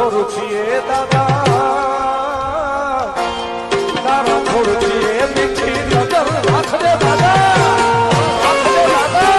થોર છીએ દાદા, તારા થોર છીએ મીઠી નજર રાખજે દાદા, રાખજે દાદા.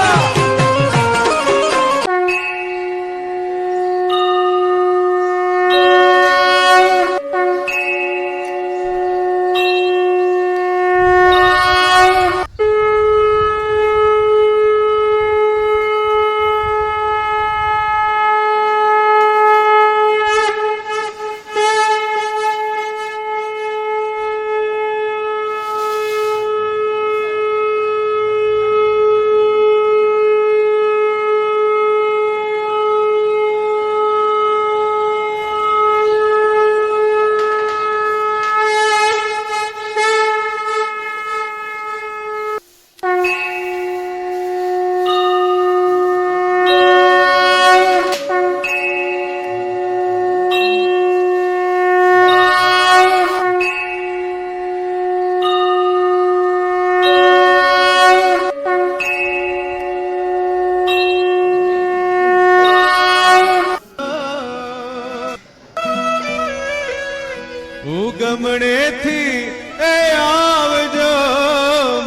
ઉગમણેથી એ આવજો,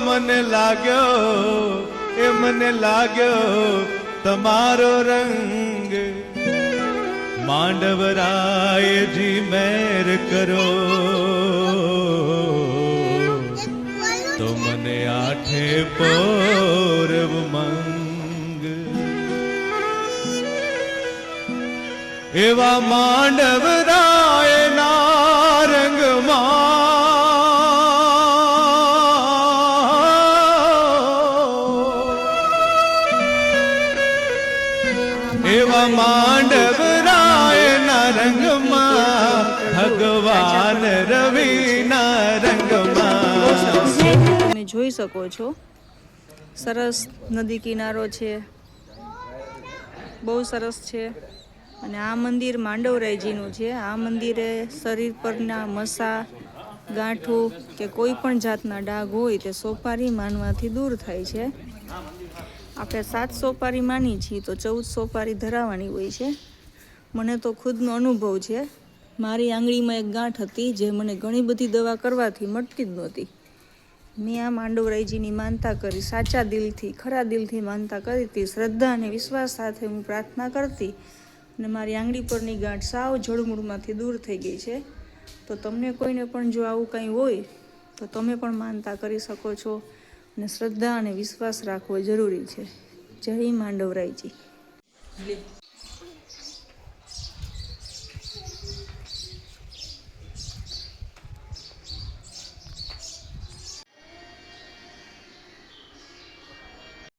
મને લાગ્યો તમારો રંગ. માંડવરાયજી મેર કરો તો મને આઠે પોર ઉમંગ. એવા માંડવરાયના એવા માંડવરાયના રંગમાં ભગવાન રવિના રંગમાં. તમે જોઈ શકો છો સરસ નદી કિનારો છે, બહુ સરસ છે. અને આ મંદિર માંડવરાયજીનું છે. આ મંદિરે શરીર પરના મસા, ગાંઠું કે કોઈ પણ જાતના ડાઘ હોય તે સોપારી માનવાથી દૂર થાય છે. આપણે 7 સોપારી માની છીએ તો 14 સોપારી ધરાવવાની હોય છે. મને તો ખુદનો અનુભવ છે. મારી આંગળીમાં એક ગાંઠ હતી જે મને ઘણી બધી દવા કરવાથી મટતી જ નહોતી. મેં આ માંડવરાયજીની માનતા કરી, સાચા દિલથી, ખરા દિલથી માનતા કરી હતી. શ્રદ્ધા અને વિશ્વાસ સાથે હું પ્રાર્થના કરતી અને મારી આંગળી પરની ગાંઠ સાવ જળમૂળમાંથી દૂર થઈ ગઈ છે. તો તમને કોઈને પણ જો આવું કંઈ હોય તો તમે પણ માનતા કરી શકો છો અને શ્રદ્ધા અને વિશ્વાસ રાખવો જરૂરી છે. જય માંડવરાયજી.